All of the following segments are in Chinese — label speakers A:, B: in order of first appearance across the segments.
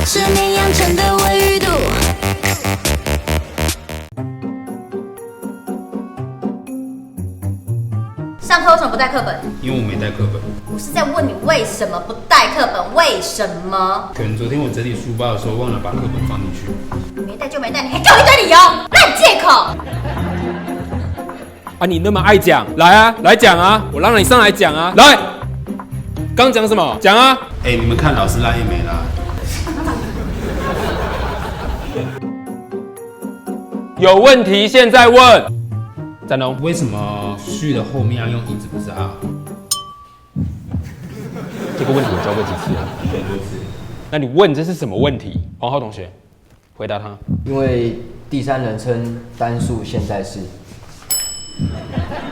A: 10年养成的维语度。
B: 上课为什么不带课本？
C: 因为我没带课本。
B: 我是在问你为什么不带课本？为什么？
C: 可能昨天我整理书包的时候忘了把课本放进去。
B: 没带就没带，你还找一堆理由，烂借口。
D: 啊，你那么爱讲，来啊，来讲啊，我让你上来讲啊，来。刚讲什么？讲啊！
C: 哎，你们看老师拉也没拉。
D: 有问题现在问。展龙，
C: 为什么序的后面要用一直不是啊？
D: 这个问题我教过几次了？
C: 很多次。
D: 那你问这是什么问题？黄浩同学，回答他。
E: 因为第三人称单数现在式。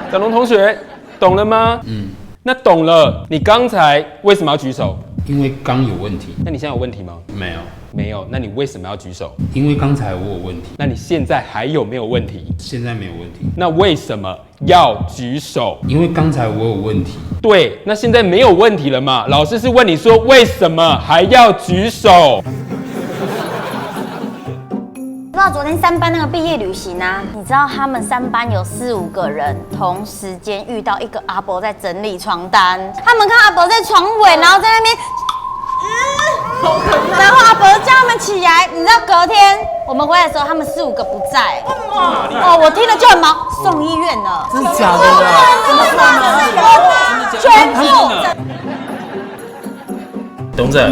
D: 展龙同学，懂了吗？嗯。那懂了，你刚才为什么要举手？
C: 因为刚有问题。
D: 那你现在有问题吗？
C: 没有。
D: 没有。那你为什么要举手？
C: 因为刚才我有问题。
D: 那你现在还有没有问题？
C: 现在没有问题。
D: 那为什么要举手？
C: 因为刚才我有问题。
D: 对，那现在没有问题了嘛？老师是问你说为什么还要举手？
F: 不知道昨天3班那个毕业旅行啊，你知道他们3班有4、5个人同时间遇到一个阿伯在整理床单，他们看阿伯在床尾，然后在那边，然后阿伯叫他们起来，你知道隔天我们回来的时候，他们4、5个不在，哦，我听了就很毛，送医院了，
E: 真的假的啦？
F: 全部。
G: 董仔，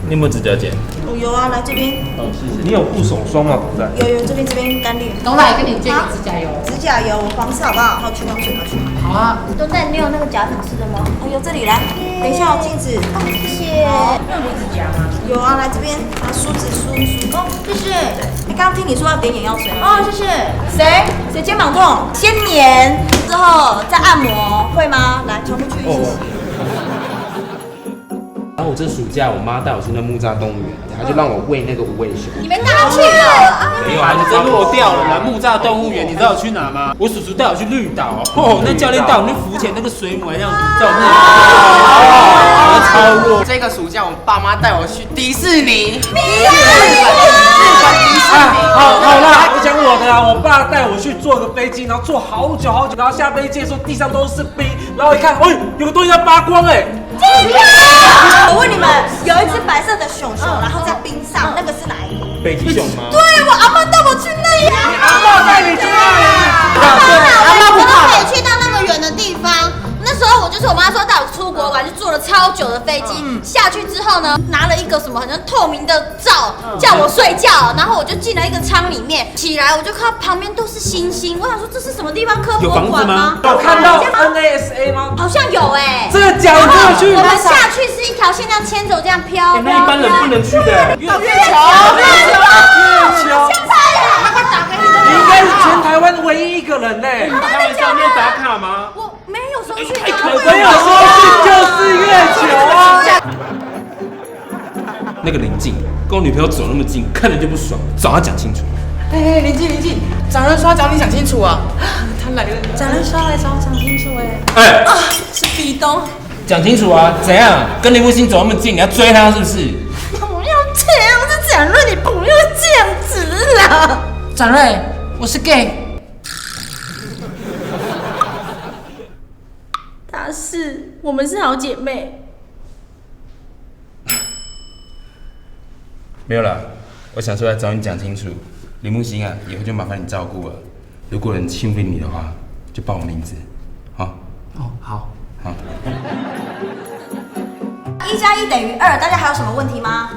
G: 你有没有指甲剪？
H: 有啊，来这边。
G: 哦，谢谢。
I: 你有护手霜吗，董仔？
H: 有这边干净。
B: 董仔跟你借个指甲油。
H: 指甲油，我黄色好不好？好，去水，拿去。
B: 好啊。
F: 董仔，你有那个假粉刺的吗？
H: 哦，有这里来。等一下，有镜子。
F: 哦，谢谢。
B: 那有离子夹吗？
H: 有啊，来这边，拿梳子梳。
B: 哦，谢谢。
H: 哎，刚刚听你说要点眼药水。
B: 哦，谢谢。
H: 谁肩膀痛？先粘，之后再按摩，会吗？来，重复去一起。
C: 然后我这暑假，我妈带我去那木栅动物园，她就让我喂那个无尾熊。
B: 你们带他去了？
G: 没有啊，你这落掉了啦！木栅动物园，你知道我去哪吗？我叔叔带我去绿岛，哦，那教练带我们去浮潜，那个水母还这样子在我那里，超弱。
J: 这个暑假，我爸妈带我去迪士尼。
I: 好啦，我讲我的啦。我爸带我去坐个飞机，然后坐好久，然后下飞机的时候地上都是冰，然后一看，哎，有个东西要扒光哎。
H: 我问你们，有一只白色的熊，然后在冰上，那个是哪一个？
G: 北极熊吗？
H: 对，我阿妈带我去那里。
I: 你阿嬷带你去那里？
F: 阿妈不怕，可以去到那么远的地方。那时候我妈说带我出国玩，就坐了超久的飞机。下去之后呢，拿了一个什么很像透明的罩，叫我睡觉。然后我就进了一个舱里面，起来我就看到旁边都是星星。我想说这是什么地方？科博馆吗？
I: 有看到 NASA 吗？
F: 好像有哎。
I: 这个假的真的去？
F: 我们下去是一条线这样牵走，这样飘。
G: 那一般人不能去的。
I: 月球。你应该是全台湾唯一一个人呢。
G: 开玩笑，你有打卡吗？
F: 我没有手续
G: 太可
I: 没有说去就是月球啊。
D: 那个林静跟我女朋友走那么近，看着就不爽，找她讲清楚。
J: 哎，林静，长人说要找你讲清楚啊。他来了，
H: 长人说来找我讲清楚
D: 哎，
H: 是壁咚。
G: 讲清楚啊！怎样？跟林木星走那么近，你要追他是不是？
H: 不要这样，是展瑞，你不要这样子啦。
J: 展瑞，我是 gay。
H: 我们是好姐妹。
G: 没有啦，我想说来找你讲清楚。林木星啊，以后就麻烦你照顾了。如果有人欺负你的话，就报我名字，好？
J: 哦，好。
H: 1+1等于2，大家还有什么问题吗？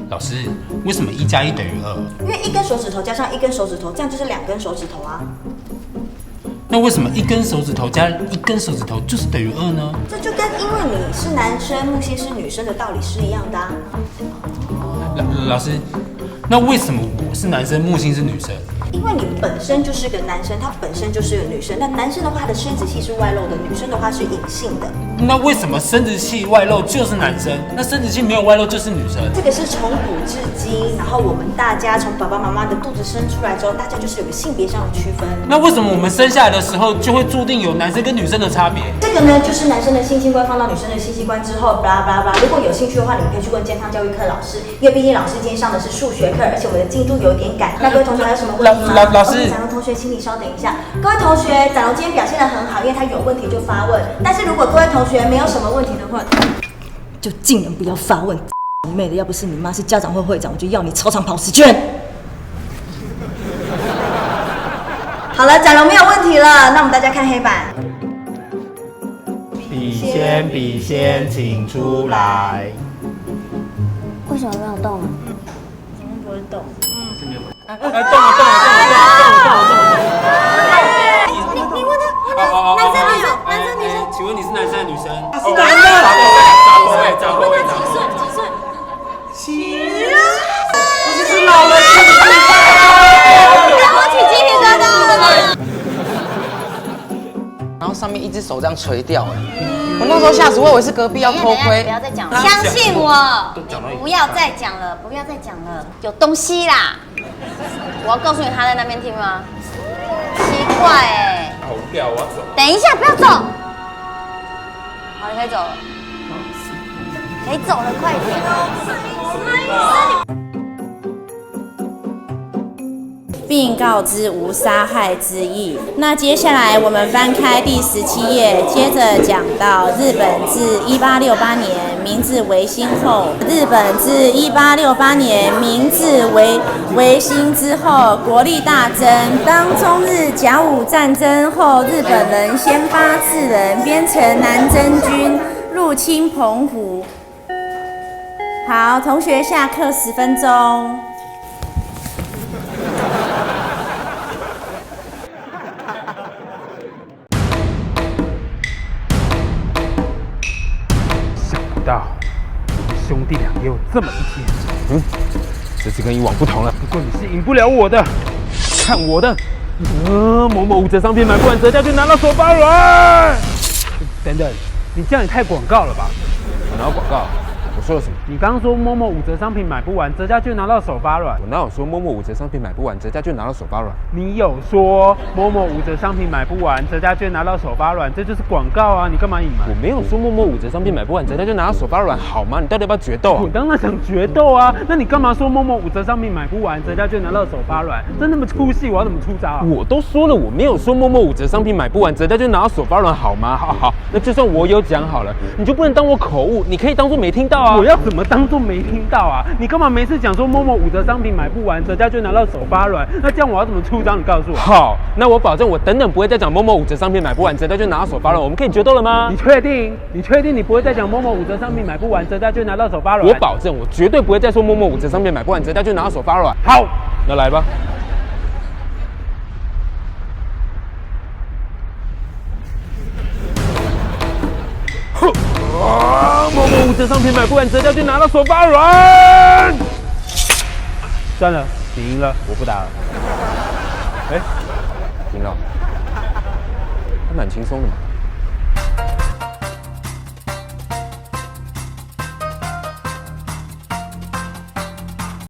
G: 老师，为什么1+1等于2？
H: 因为1根手指头加上1根手指头，这样就是2根手指头啊。
G: 那为什么1根手指头加1根手指头就是等于2呢？
H: 这就跟因为你是男生，木星是女生的道理是一样的啊。
G: 老师，那为什么我是男生，木星是女生？
H: 因为你本身就是个男生，他本身就是个女生。那男生的话，他的生殖器是外露的；女生的话是隐性的。
G: 那为什么生殖器外露就是男生，那生殖器没有外露就是女生？
H: 这个是从古至今，然后我们大家从爸爸妈妈的肚子生出来之后，大家就是有个性别上的区分。
G: 那为什么我们生下来的时候就会注定有男生跟女生的差别？
H: 这个呢，就是男生的性器官放到女生的性器官之后，巴拉巴拉巴拉。如果有兴趣的话，你们可以去问健康教育课老师，因为毕竟老师今天上的是数学课，而且我们的进度有点赶。那各位同学还有什么问题吗？
G: 老师，
H: 展荣同学，请你稍等一下。各位同学，展荣今天表现得很好，因为他有问题就发问。但是如果各位同学没有什么问题的话，就尽量不要发问。你妹的，要不是你妈是家长会会长，我就要你操场跑10圈。好了，展荣没有问题了，那我们大家看黑板。
I: 笔仙，请出来。
A: 为什么没有动啊？
H: 怎么不会动？你问他，男生女生？
G: 请问你是男生还是女生？
H: 是男的。
G: 找各位。
H: 几岁？
I: 不是老了。
F: 让我起鸡皮疙瘩了。
J: 然后上面一只手这样垂掉，我那时候吓死，我以为是隔壁要偷窥
F: 不。要再讲了，相信我，不要再讲了，不要再讲了，有东西啦！我要告诉你，他在那边听吗？奇怪哎，
D: 好无聊，我要走。
F: 等一下，不要走。好，你可以走了，可以走了，快点。
K: 并告知无杀害之意。那接下来我们翻开第17页，接着讲到日本自1868年明治维新后，日本自1868年明治维新之后，国力大增。当中日甲午战争后，日本人先发制人，编成南征军入侵澎湖。好，同学下课10分钟。
I: 到我们兄弟俩也有这么一天。
D: 这次跟以往不同了。
I: 不过你是赢不了我的，看我的！某某5折商品买不完折价就拿到手发软。等等，你这样也太广告了吧？
D: 我哪有广告？我说了什么？
I: 你刚刚说某某5折商品买不完折价就拿到手发软。
D: 我哪有说某某5折商品买不完折价就拿到手发软？
I: 你有说某某5折商品买不完折价就拿到手发软，这就是广告啊！你干嘛隐瞒？
D: 我没有说某某5折商品买不完折价就拿到手发软，好吗？你到底要不要决斗啊？
I: 我当然想决斗啊！那你干嘛说某某5折商品买不完折价就拿到手发软？真那么粗细，我要怎么出招啊？
D: 我都说了，我没有说某某5折商品买不完折价就拿到手发软，好吗？好，那就算我有讲好了，你就不能当我口误，你可以当作没听到啊！
I: 我要怎么当作没听到啊？你干嘛每次讲说某某5折商品买不完折价就拿到手发软？那这样我要怎么出招？你告诉我。
D: 好，那我保证我等等不会再讲某某5折商品买不完折价就拿到手发软，我们可以决斗了吗？
I: 你确定？你确定你不会再讲某某5折商品买不完折价就拿到手发软？
D: 我保证，我绝对不会再说某某5折商品买不完折价就拿到手发软。
I: 好，
D: 那来吧。
I: 某某5折商品买不完折价就拿到手发软。算了，你赢了，我不打了。
D: 赢了，还蛮轻松的嘛。